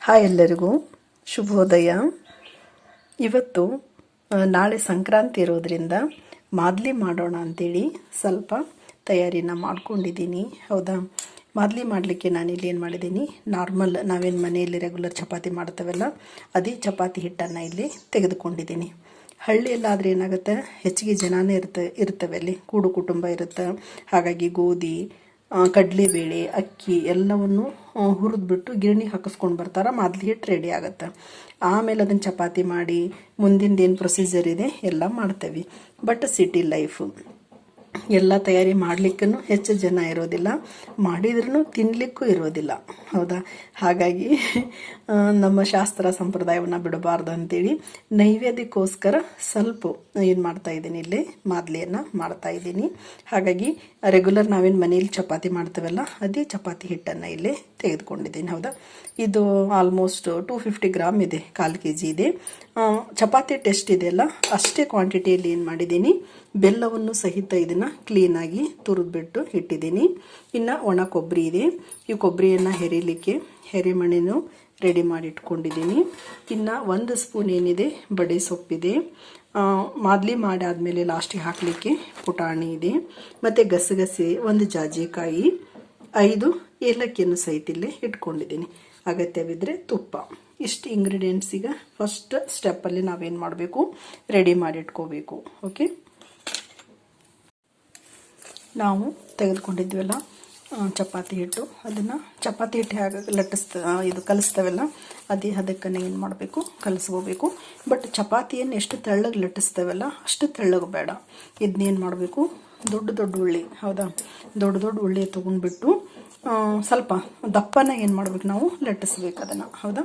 Hi ಎಲ್ಲರಿಗೂ ಶುಭೋದಯ. ಇವತ್ತು ನಾಳೆ ಸಂಕ್ರಾಂತಿ ಇರೋದ್ರಿಂದ ಮಾದಲಿ ಮಾಡೋಣ ಅಂಥೇಳಿ ಸ್ವಲ್ಪ ತಯಾರಿನ ಮಾಡ್ಕೊಂಡಿದ್ದೀನಿ. ಹೌದಾ, ಮಾದಲಿ ಮಾಡಲಿಕ್ಕೆ ನಾನಿಲ್ಲಿ ಏನು ಮಾಡಿದ್ದೀನಿ, ನಾರ್ಮಲ್ ನಾವೇನು ಮನೆಯಲ್ಲಿ ರೆಗ್ಯುಲರ್ ಚಪಾತಿ ಮಾಡ್ತೇವಲ್ಲ ಅದೇ ಚಪಾತಿ ಹಿಟ್ಟನ್ನು ಇಲ್ಲಿ ತೆಗೆದುಕೊಂಡಿದ್ದೀನಿ. ಹಳ್ಳಿಯಲ್ಲಾದರೆ ಏನಾಗುತ್ತೆ, ಹೆಚ್ಚಿಗೆ ಜನನೇ ಇರ್ತವೆ ಅಲ್ಲಿ, ಕೂಡು ಕುಟುಂಬ ಇರುತ್ತೆ. ಹಾಗಾಗಿ ಗೋಧಿ, ಕಡಲೆಬೇಳೆ, ಅಕ್ಕಿ ಎಲ್ಲವನ್ನು ಹುರಿದ್ಬಿಟ್ಟು ಗಿರಣಿ ಹಾಕಿಸ್ಕೊಂಡು ಬರ್ತಾರೆ. ಮಾದಲಿ ಹಿಟ್ಟು ರೆಡಿ ಆಗುತ್ತೆ. ಆಮೇಲೆ ಅದನ್ನು ಚಪಾತಿ ಮಾಡಿ ಮುಂದಿಂದು ಏನು ಪ್ರೊಸೀಜರ್ ಇದೆ ಎಲ್ಲ ಮಾಡ್ತೇವೆ. ಬಟ್ ಸಿಟಿ ಲೈಫು ಎಲ್ಲ ತಯಾರಿ ಮಾಡಲಿಕ್ಕೂ ಹೆಚ್ಚು ಜನ ಇರೋದಿಲ್ಲ, ಮಾಡಿದ್ರೂ ತಿನ್ನಲಿಕ್ಕೂ ಇರೋದಿಲ್ಲ. ಹೌದಾ, ಹಾಗಾಗಿ ನಮ್ಮ ಶಾಸ್ತ್ರ ಸಂಪ್ರದಾಯವನ್ನು ಬಿಡಬಾರ್ದು ಅಂತೇಳಿ ನೈವೇದ್ಯಕ್ಕೋಸ್ಕರ ಸ್ವಲ್ಪ ಏನು ಮಾಡ್ತಾಯಿದ್ದೀನಿ, ಇಲ್ಲಿ ಮಾದಲಿಯನ್ನು ಮಾಡ್ತಾಯಿದ್ದೀನಿ. ಹಾಗಾಗಿ ರೆಗ್ಯುಲರ್ ನಾವೇನು ಮನೇಲಿ ಚಪಾತಿ ಮಾಡ್ತೇವಲ್ಲ ಅದೇ ಚಪಾತಿ ಹಿಟ್ಟನ್ನು ಇಲ್ಲಿ ತೆಗೆದುಕೊಂಡಿದ್ದೀನಿ. ಹೌದಾ, ಇದು ಆಲ್ಮೋಸ್ಟ್ 250 ಗ್ರಾಮ್ ಇದೆ, 1/4 kg ಇದೆ. ಚಪಾತಿ ಟೆಸ್ಟ್ ಇದೆಯಲ್ಲ ಅಷ್ಟೇ ಕ್ವಾಂಟಿಟಿಯಲ್ಲಿ ಏನು ಮಾಡಿದ್ದೀನಿ, ಬೆಲ್ಲವನ್ನು ಸಹಿತ ಇದನ್ನು ಕ್ಲೀನಾಗಿ ತುರಿದ್ಬಿಟ್ಟು ಇಟ್ಟಿದ್ದೀನಿ. ಇನ್ನು ಒಣ ಕೊಬ್ಬರಿ ಇದೆ, ಈ ಕೊಬ್ಬರಿಯನ್ನು ಹೆರಿಲಿಕ್ಕೆ ಹೆರೆಮಣೆನೂ ರೆಡಿ ಮಾಡಿ ಇಟ್ಕೊಂಡಿದ್ದೀನಿ. ಇನ್ನು 1 ಸ್ಪೂನ್ ಏನಿದೆ ಬಡೆ ಸೊಪ್ಪಿದೆ. ಮಾದಲಿ ಮಾಡಾದಮೇಲೆ ಲಾಸ್ಟಿಗೆ ಹಾಕಲಿಕ್ಕೆ ಪುಟಾಣಿ ಇದೆ. ಮತ್ತು ಗಸಗಸೆ, 1 ಜಾಜಿಕಾಯಿ, 5 ಏಲಕ್ಕಿಯನ್ನು ಸಹಿತ ಇಲ್ಲೇ ಇಟ್ಕೊಂಡಿದ್ದೀನಿ. ಅಗತ್ಯವಿದ್ದರೆ ತುಪ್ಪ. ಇಷ್ಟು ಇಂಗ್ರೀಡಿಯೆಂಟ್ಸಿಗೆ ಫಸ್ಟ್ ಸ್ಟೆಪ್ಪಲ್ಲಿ ನಾವೇನು ಮಾಡಬೇಕು, ರೆಡಿ ಮಾಡಿ ಇಟ್ಕೋಬೇಕು. ಓಕೆ, ನಾವು ತೆಗೆದುಕೊಂಡಿದ್ವಲ್ಲ ಚಪಾತಿ ಹಿಟ್ಟು, ಅದನ್ನು ಚಪಾತಿ ಹಿಟ್ಟು ಹೇಗೆ ಕಲಿಸ್ತೇವಲ್ಲ ಅದೇ ಅದಕ್ಕನ್ನು ಏನು ಮಾಡಬೇಕು, ಕಲಿಸ್ಕೋಬೇಕು. ಬಟ್ ಚಪಾತಿಯನ್ನು ಎಷ್ಟು ತೆಳ್ಳಗೆ ಲಟ್ಟಿಸ್ತೇವಲ್ಲ ಅಷ್ಟು ತೆಳ್ಳಗೆ ಬೇಡ. ಇದನ್ನೇನು ಮಾಡಬೇಕು, ದೊಡ್ಡ ದೊಡ್ಡ ಉಳ್ಳಿ, ಹೌದಾ, ದೊಡ್ಡ ದೊಡ್ಡ ಉಳ್ಳಿ ತೊಗೊಂಡ್ಬಿಟ್ಟು ಸ್ವಲ್ಪ ದಪ್ಪನ ಏನು ಮಾಡ್ಬೇಕು, ನಾವು ಲಟ್ಟಿಸ್ಬೇಕು ಅದನ್ನು. ಹೌದಾ,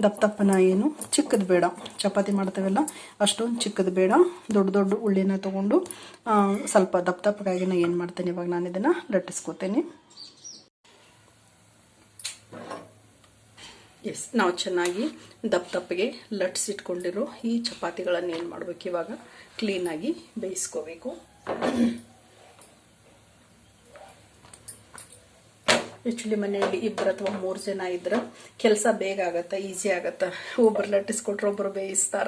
ದಪ್ಪನ ಏನು ಚಿಕ್ಕದು ಬೇಡ, ಚಪಾತಿ ಮಾಡ್ತೇವಲ್ಲ ಅಷ್ಟೊಂದು ಚಿಕ್ಕದು ಬೇಡ. ದೊಡ್ಡ ದೊಡ್ಡ ಉಳ್ಳಿನ ತೊಗೊಂಡು ಸ್ವಲ್ಪ ದಪ್ಪಗಾಗಿನ ಏನು ಮಾಡ್ತೇನೆ, ಇವಾಗ ನಾನು ಇದನ್ನು ಲಟ್ಟಿಸ್ಕೋತೇನೆ. ನಾವು ಚೆನ್ನಾಗಿ ದಪ್ಪಗೆ ಲಟ್ಟಿಸಿಟ್ಕೊಂಡಿರೋ ಈ ಚಪಾತಿಗಳನ್ನು ಏನು ಮಾಡಬೇಕು, ಇವಾಗ ಕ್ಲೀನಾಗಿ ಬೇಯಿಸ್ಕೋಬೇಕು. ಆ್ಯಕ್ಚುಲಿ ಮನೆಯಲ್ಲಿ 2 ಅಥವಾ 3 ಜನ ಇದ್ರೆ ಕೆಲಸ ಬೇಗ ಆಗುತ್ತೆ, ಈಸಿ ಆಗುತ್ತೆ. ಒಬ್ಬರು ಲಟ್ಟಿಸ್ಕೊಟ್ರೆ ಒಬ್ಬರು ಬೇಯಿಸ್ತಾರ,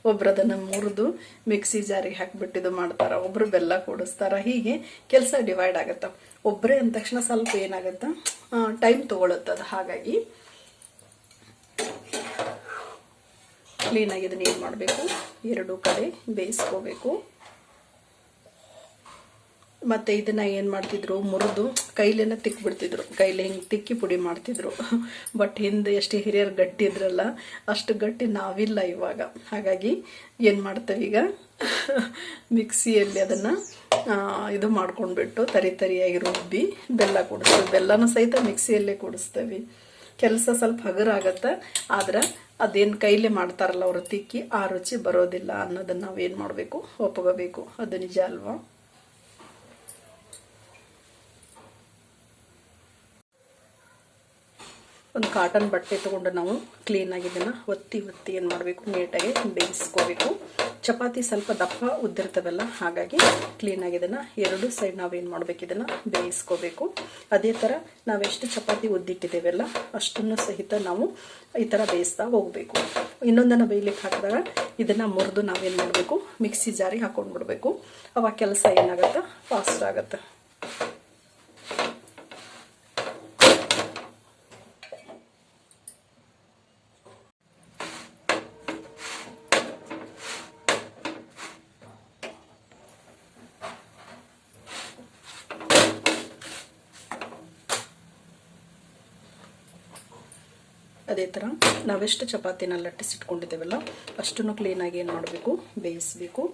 ಒಬ್ರು ಅದನ್ನು ಮುರಿದು ಮಿಕ್ಸಿ ಜಾರಿಗೆ ಹಾಕಿಬಿಟ್ಟಿದ್ದು ಮಾಡ್ತಾರೆ, ಒಬ್ಬರು ಬೆಲ್ಲ ಕೂಡಿಸ್ತಾರ. ಹೀಗೆ ಕೆಲಸ ಡಿವೈಡ್ ಆಗುತ್ತೆ. ಒಬ್ಬರೇ ಅಂದ ತಕ್ಷಣ ಸ್ವಲ್ಪ ಏನಾಗುತ್ತೆ, ಟೈಮ್ ತೊಗೊಳುತ್ತದೆ. ಹಾಗಾಗಿ ಕ್ಲೀನಾಗಿ ಇದನ್ನ ಏನು ಮಾಡಬೇಕು, 2 ಕಡೆ ಬೇಯಿಸ್ಕೋಬೇಕು. ಮತ್ತು ಇದನ್ನು ಏನು ಮಾಡ್ತಿದ್ರು, ಮುರಿದು ಕೈಲೇನೆ ತಿಕ್ಬಿಡ್ತಿದ್ರು, ಕೈಲಿ ಹಿಂಗೆ ತಿಕ್ಕಿ ಪುಡಿ ಮಾಡ್ತಿದ್ರು. ಬಟ್ ಹಿಂದೆ ಎಷ್ಟು ಹಿರಿಯರು ಗಟ್ಟಿ ಇದ್ರಲ್ಲ ಅಷ್ಟು ಗಟ್ಟಿ ನಾವಿಲ್ಲ ಇವಾಗ. ಹಾಗಾಗಿ ಏನು ಮಾಡ್ತೇವೆ, ಈಗ ಮಿಕ್ಸಿಯಲ್ಲಿ ಅದನ್ನು ಇದು ಮಾಡ್ಕೊಂಡ್ಬಿಟ್ಟು ತರಿಯಾಗಿ ರುಬ್ಬಿ ಬೆಲ್ಲ ಕೂಡಿಸ್ತೇವೆ. ಬೆಲ್ಲನೂ ಸಹಿತ ಮಿಕ್ಸಿಯಲ್ಲೇ ಕೂಡಿಸ್ತೇವೆ. ಕೆಲಸ ಸ್ವಲ್ಪ ಹಗುರಾಗತ್ತೆ, ಆದ್ರೆ ಅದೇನು ಕೈಲೇ ಮಾಡ್ತಾರಲ್ಲ ಅವರು ತಿಕ್ಕಿ, ಆ ರುಚಿ ಬರೋದಿಲ್ಲ ಅನ್ನೋದನ್ನು ನಾವೇನು ಮಾಡಬೇಕು, ಒಪ್ಕೋಬೇಕು. ಅದು ನಿಜ ಅಲ್ವಾ? ಒಂದು ಕಾಟನ್ ಬಟ್ಟೆ ತೊಗೊಂಡು ನಾವು ಕ್ಲೀನಾಗಿ ಇದನ್ನು ಒತ್ತಿ ಏನು ಮಾಡಬೇಕು, ನೀಟಾಗಿ ಬೇಯಿಸ್ಕೋಬೇಕು. ಚಪಾತಿ ಸ್ವಲ್ಪ ದಪ್ಪ ಉದ್ದಿರ್ತವಲ್ಲ, ಹಾಗಾಗಿ ಕ್ಲೀನಾಗಿ ಇದನ್ನು 2 ಸೈಡ್ ನಾವೇನು ಮಾಡಬೇಕು, ಇದನ್ನು ಬೇಯಿಸ್ಕೋಬೇಕು. ಅದೇ ಥರ ನಾವೆಷ್ಟು ಚಪಾತಿ ಉದ್ದಿಟ್ಟಿದ್ದೇವೆಲ್ಲ ಅಷ್ಟನ್ನು ಸಹಿತ ನಾವು ಈ ಥರ ಬೇಯಿಸ್ತಾ ಹೋಗಬೇಕು. ಇನ್ನೊಂದನ್ನು ಬೇಯಲಿಕ್ಕೆ ಹಾಕಿದಾಗ ಇದನ್ನು ಮುರಿದು ನಾವೇನು ಮಾಡಬೇಕು, ಮಿಕ್ಸಿ ಜಾರಿಗೆ ಹಾಕೊಂಡ್ಬಿಡ್ಬೇಕು. ಅವಾಗ ಕೆಲಸ ಏನಾಗುತ್ತೆ, ಫಾಸ್ಟ್ ಆಗುತ್ತೆ. ಅದೇ ಥರ ನಾವೆಷ್ಟು ಚಪಾತಿನ ಲಟ್ಟಿಸಿಟ್ಕೊಂಡಿದ್ದೇವಲ್ಲ ಅಷ್ಟನ್ನು ಕ್ಲೀನಾಗಿ ಏನು ಮಾಡಬೇಕು, ಬೇಯಿಸಬೇಕು.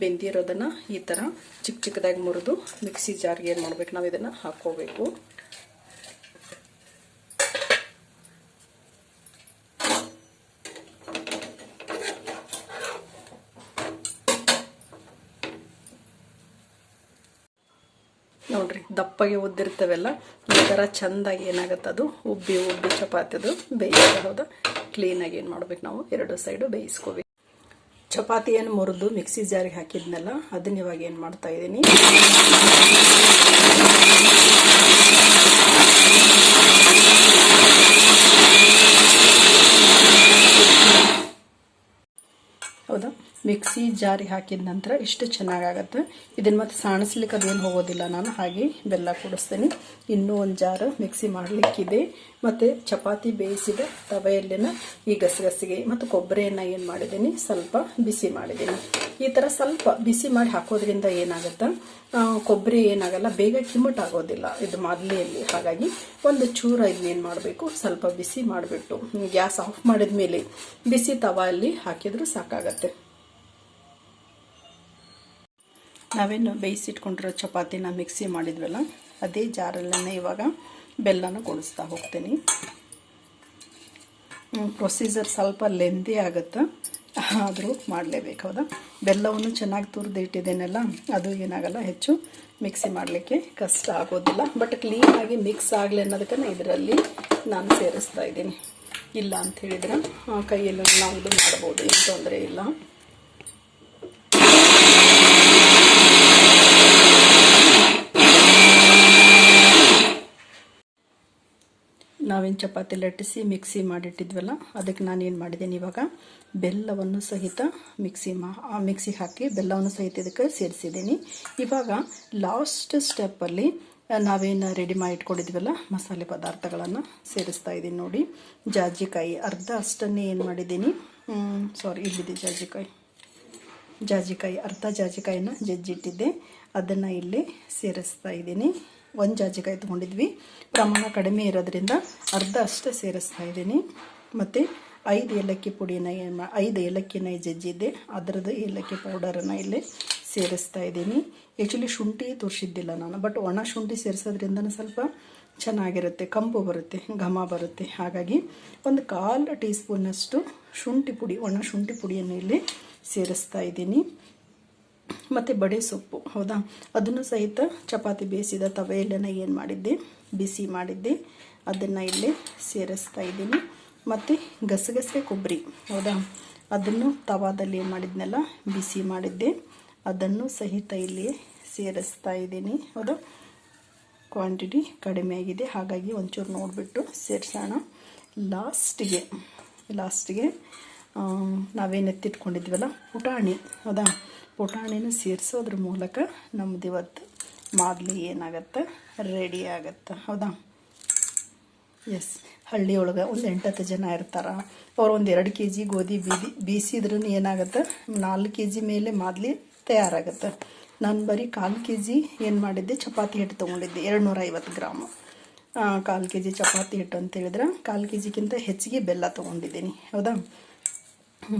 ಬೆಂದಿರೋದನ್ನು ಈ ಥರ ಚಿಕ್ಕ ಚಿಕ್ಕದಾಗಿ ಮುರಿದು ಮಿಕ್ಸಿ ಜಾರ್ಗೆ ಏನು ಮಾಡಬೇಕು, ನಾವು ಇದನ್ನು ಹಾಕ್ಕೋಬೇಕು. ನೋಡ್ರಿ, ದಪ್ಪಗೆ ಉದ್ದಿರ್ತವೆಲ್ಲ ಈ ಥರ ಚೆಂದಾಗಿ ಏನಾಗುತ್ತೆ, ಅದು ಉಬ್ಬಿ ಚಪಾತಿದು ಬೇಯಿಸ್ತಾ. ಹೌದಾ, ಕ್ಲೀನಾಗಿ ಏನು ಮಾಡ್ಬೇಕು, ನಾವು 2 ಸೈಡು ಬೇಯಿಸ್ಕೋಬೇಕು. ಚಪಾತಿಯನ್ನು ಮುರಿದು ಮಿಕ್ಸಿ ಜಾರಿಗೆ ಹಾಕಿದ್ನಲ್ಲ ಅದನ್ನ ಇವಾಗ ಏನು ಮಾಡ್ತಾ ಇದ್ದೀನಿ, ಮಿಕ್ಸಿ ಜಾರಿಗೆ ಹಾಕಿದ ನಂತರ ಇಷ್ಟು ಚೆನ್ನಾಗಾಗತ್ತೆ. ಇದನ್ನು ಮತ್ತೆ ಸಾಣಿಸ್ಲಿಕ್ಕೆ ಅದೇನು ಹೋಗೋದಿಲ್ಲ. ನಾನು ಹಾಗೆ ಬೆಲ್ಲ ಕೂಡಿಸ್ತೀನಿ. ಇನ್ನೂ ಒಂದು ಜಾರು ಮಿಕ್ಸಿ ಮಾಡಲಿಕ್ಕಿದೆ. ಮತ್ತು ಚಪಾತಿ ಬೇಯಿಸಿದ ತವೆಯಲ್ಲಿನ ಈ ಗಸಗಸಿಗೆ ಮತ್ತು ಕೊಬ್ಬರಿಯನ್ನು ಏನು ಮಾಡಿದ್ದೀನಿ, ಸ್ವಲ್ಪ ಬಿಸಿ ಮಾಡಿದ್ದೀನಿ. ಈ ಥರ ಸ್ವಲ್ಪ ಬಿಸಿ ಮಾಡಿ ಹಾಕೋದ್ರಿಂದ ಏನಾಗುತ್ತೆ, ಕೊಬ್ಬರಿ ಏನಾಗಲ್ಲ, ಬೇಗ ಕಿಮ್ಮಟಾಗೋದಿಲ್ಲ ಇದು ಮಾದಲಿಯಲ್ಲಿ. ಹಾಗಾಗಿ ಒಂದು ಚೂರ ಇದನ್ನೇನು ಮಾಡಬೇಕು, ಸ್ವಲ್ಪ ಬಿಸಿ ಮಾಡಿಬಿಟ್ಟು ಗ್ಯಾಸ್ ಆಫ್ ಮಾಡಿದ ಮೇಲೆ ಬಿಸಿ ತವಾಯಲ್ಲಿ ಹಾಕಿದರೂ ಸಾಕಾಗತ್ತೆ. ನಾವೇನು ಬೇಯಿಸಿಟ್ಕೊಂಡಿರೋ ಚಪಾತಿನ ಮಿಕ್ಸಿ ಮಾಡಿದ್ವಲ್ಲ, ಅದೇ ಜಾರಲ್ಲೇ ಇವಾಗ ಬೆಲ್ಲನ ಕೂಡಿಸ್ತಾ ಹೋಗ್ತೀನಿ. ಪ್ರೊಸೀಜರ್ ಸ್ವಲ್ಪ ಲೆಂದಿ ಆಗುತ್ತೆ, ಆದರೂ ಮಾಡಲೇಬೇಕು. ಹೌದಾ, ಬೆಲ್ಲವನ್ನು ಚೆನ್ನಾಗಿ ತುರಿದು ಇಟ್ಟಿದ್ದೇನೆಲ್ಲ, ಅದು ಏನಾಗಲ್ಲ, ಹೆಚ್ಚು ಮಿಕ್ಸಿ ಮಾಡಲಿಕ್ಕೆ ಕಷ್ಟ ಆಗೋದಿಲ್ಲ. ಬಟ್ ಕ್ಲೀನಾಗಿ ಮಿಕ್ಸ್ ಆಗಲಿ ಅನ್ನೋದಕ್ಕೆ ಇದರಲ್ಲಿ ನಾನು ಸೇರಿಸ್ತಾ ಇದ್ದೀನಿ. ಇಲ್ಲ ಅಂತ ಹೇಳಿದ್ರೆ ಕೈಯಲ್ಲಿ ನಾವು ಇದು ಮಾಡ್ಬೋದು, ಏನು ತೊಂದರೆ ಇಲ್ಲ. ನಾವೇನು ಚಪಾತಿ ಲಟ್ಟಿಸಿ ಮಿಕ್ಸಿ ಮಾಡಿಟ್ಟಿದ್ವಲ್ಲ, ಅದಕ್ಕೆ ನಾನೇನು ಮಾಡಿದ್ದೀನಿ, ಇವಾಗ ಬೆಲ್ಲವನ್ನು ಸಹಿತ ಮಿಕ್ಸಿ ಹಾಕಿ ಬೆಲ್ಲವನ್ನು ಸಹಿತ ಇದಕ್ಕೆ ಸೇರಿಸಿದ್ದೀನಿ. ಇವಾಗ ಲಾಸ್ಟ್ ಸ್ಟೆಪ್ಪಲ್ಲಿ ನಾವೇನು ರೆಡಿ ಮಾಡಿ ಇಟ್ಕೊಂಡಿದ್ವಲ್ಲ ಮಸಾಲೆ ಪದಾರ್ಥಗಳನ್ನು ಸೇರಿಸ್ತಾ ಇದ್ದೀನಿ. ನೋಡಿ, ಜಾಜಿಕಾಯಿ ಅರ್ಧ ಅಷ್ಟನ್ನೇ ಏನು ಮಾಡಿದ್ದೀನಿ, ಇಲ್ಲಿದೆ ಜಾಜಿಕಾಯಿ ಅರ್ಧ ಜಾಜಿಕಾಯಿನ ಜಜ್ಜಿಟ್ಟಿದ್ದೆ, ಅದನ್ನು ಇಲ್ಲಿ ಸೇರಿಸ್ತಾ ಇದ್ದೀನಿ. ಒಂದು ಜಾಜಿಕಾಯಿ ತೊಗೊಂಡಿದ್ವಿ, ಪ್ರಮಾಣ ಕಡಿಮೆ ಇರೋದ್ರಿಂದ ಅರ್ಧ ಅಷ್ಟೇ ಸೇರಿಸ್ತಾ ಇದ್ದೀನಿ. ಮತ್ತು 5 ಏಲಕ್ಕಿ ಪುಡಿನ 5 ಏಲಕ್ಕಿನ ಜಜ್ಜಿದ್ದೆ, ಅದರದ್ದು ಏಲಕ್ಕಿ ಪೌಡರನ್ನು ಇಲ್ಲಿ ಸೇರಿಸ್ತಾ ಇದ್ದೀನಿ. ಆ್ಯಕ್ಚುಲಿ ಶುಂಠಿ ತುರಿಸಿದ್ದಿಲ್ಲ ನಾನು, ಬಟ್ ಒಣ ಶುಂಠಿ ಸೇರಿಸೋದ್ರಿಂದ ಸ್ವಲ್ಪ ಚೆನ್ನಾಗಿರುತ್ತೆ, ಕಂಪು ಬರುತ್ತೆ, ಘಮ ಬರುತ್ತೆ. ಹಾಗಾಗಿ ಒಂದು 1/4 ಟೀ ಸ್ಪೂನಷ್ಟು ಶುಂಠಿ ಪುಡಿ, ಒಣ ಶುಂಠಿ ಪುಡಿಯನ್ನು ಇಲ್ಲಿ ಸೇರಿಸ್ತಾ ಇದ್ದೀನಿ. ಮತ್ತು ಬಡೆ ಸೊಪ್ಪು, ಹೌದಾ, ಅದನ್ನು ಸಹಿತ ಚಪಾತಿ ಬೇಯಿಸಿದ ತವೆಯಲ್ಲೇನ ಏನು ಮಾಡಿದ್ದೆ, ಬಿಸಿ ಮಾಡಿದ್ದೆ, ಅದನ್ನು ಇಲ್ಲಿ ಸೇರಿಸ್ತಾ ಇದ್ದೀನಿ. ಮತ್ತು ಗಸಗಸೆ ಕೊಬ್ಬರಿ, ಹೌದಾ, ಅದನ್ನು ತವಾದಲ್ಲಿ ಏನು ಮಾಡಿದ್ನೆಲ್ಲ ಬಿಸಿ ಮಾಡಿದ್ದೆ, ಅದನ್ನು ಸಹಿತ ಇಲ್ಲಿ ಸೇರಿಸ್ತಾ ಇದ್ದೀನಿ. ಹೌದಾ, ಕ್ವಾಂಟಿಟಿ ಕಡಿಮೆ ಆಗಿದೆ, ಹಾಗಾಗಿ ಒಂಚೂರು ನೋಡಿಬಿಟ್ಟು ಸೇರಿಸೋಣ. ಲಾಸ್ಟಿಗೆ ನಾವೇನು ಎತ್ತಿಟ್ಕೊಂಡಿದ್ವಲ್ಲ ಪುಟಾಣಿ, ಹೌದಾ, ಪುಟಾಣಿನ ಸೇರಿಸೋದ್ರ ಮೂಲಕ ನಮ್ಮದು ಇವತ್ತು ಮಾದಲಿ ಏನಾಗತ್ತೆ, ರೆಡಿ ಆಗುತ್ತೆ. ಹೌದಾ, ಎಸ್, ಹಳ್ಳಿಯೊಳಗೆ ಒಂದು 8-10 ಜನ ಇರ್ತಾರೆ. ಅವ್ರು ಒಂದು 2 kg ಗೋಧಿ ಬೀಸಿದ್ರೂ ಏನಾಗುತ್ತೆ, 4 kg ಮೇಲೆ ಮಾದಲಿ ತಯಾರಾಗುತ್ತೆ. ನಾನು ಬರೀ 1/4 kg ಏನು ಮಾಡಿದ್ದೆ, ಚಪಾತಿ ಹಿಟ್ಟು ತೊಗೊಂಡಿದ್ದೆ, 250 ಗ್ರಾಮು. 1/4 kg ಚಪಾತಿ ಹಿಟ್ಟು ಅಂತ ಹೇಳಿದ್ರೆ 1/4 kgಕ್ಕಿಂತ ಹೆಚ್ಚಿಗೆ ಬೆಲ್ಲ ತೊಗೊಂಡಿದ್ದೀನಿ. ಹೌದಾ,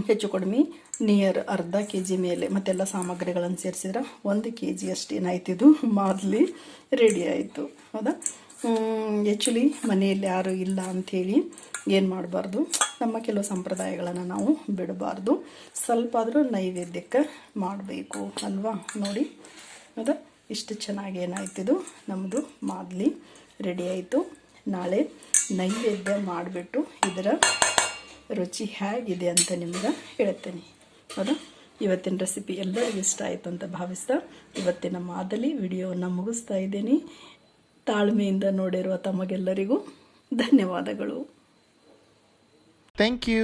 ಹೆಚ್ಚು ಕಡಿಮೆ ನಿಯರ್ ಅರ್ಧ kg ಮೇಲೆ ಮತ್ತೆಲ್ಲ ಸಾಮಗ್ರಿಗಳನ್ನು ಸೇರಿಸಿದ್ರೆ 1 kg ಅಷ್ಟೇನಾಯ್ತಿದ್ದು ಮಾದಲಿ ರೆಡಿ ಆಯಿತು. ಹೌದಾ, ಆ್ಯಕ್ಚುಲಿ ಮನೆಯಲ್ಲಿ ಯಾರೂ ಇಲ್ಲ ಅಂಥೇಳಿ ಏನು ಮಾಡಬಾರ್ದು, ನಮ್ಮ ಕೆಲವು ಸಂಪ್ರದಾಯಗಳನ್ನು ನಾವು ಬಿಡಬಾರ್ದು, ಸ್ವಲ್ಪ ಆದರೂ ನೈವೇದ್ಯಕ್ಕೆ ಮಾಡಬೇಕು ಅಲ್ವಾ. ನೋಡಿ, ಹೌದಾ, ಇಷ್ಟು ಚೆನ್ನಾಗಿ ಏನಾಯ್ತಿದ್ದು ನಮ್ಮದು ಮಾದಲಿ ರೆಡಿ ಆಯಿತು. ನಾಳೆ ನೈವೇದ್ಯ ಮಾಡಿಬಿಟ್ಟು ಇದರ ರುಚಿ ಹೇಗಿದೆ ಅಂತ ನಿಮ್ಗೆ ಹೇಳ್ತೇನೆ. ಹೌದಾ, ಇವತ್ತಿನ ರೆಸಿಪಿ ಎಲ್ಲರಿಗೂ ಇಷ್ಟ ಆಯಿತು ಅಂತ ಭಾವಿಸ್ತಾ ಇವತ್ತಿನ ಮಾದಲಿ ವಿಡಿಯೋವನ್ನು ಮುಗಿಸ್ತಾ ಇದ್ದೀನಿ. ತಾಳ್ಮೆಯಿಂದ ನೋಡಿರುವ ತಮಗೆಲ್ಲರಿಗೂ ಧನ್ಯವಾದಗಳು. Thank you.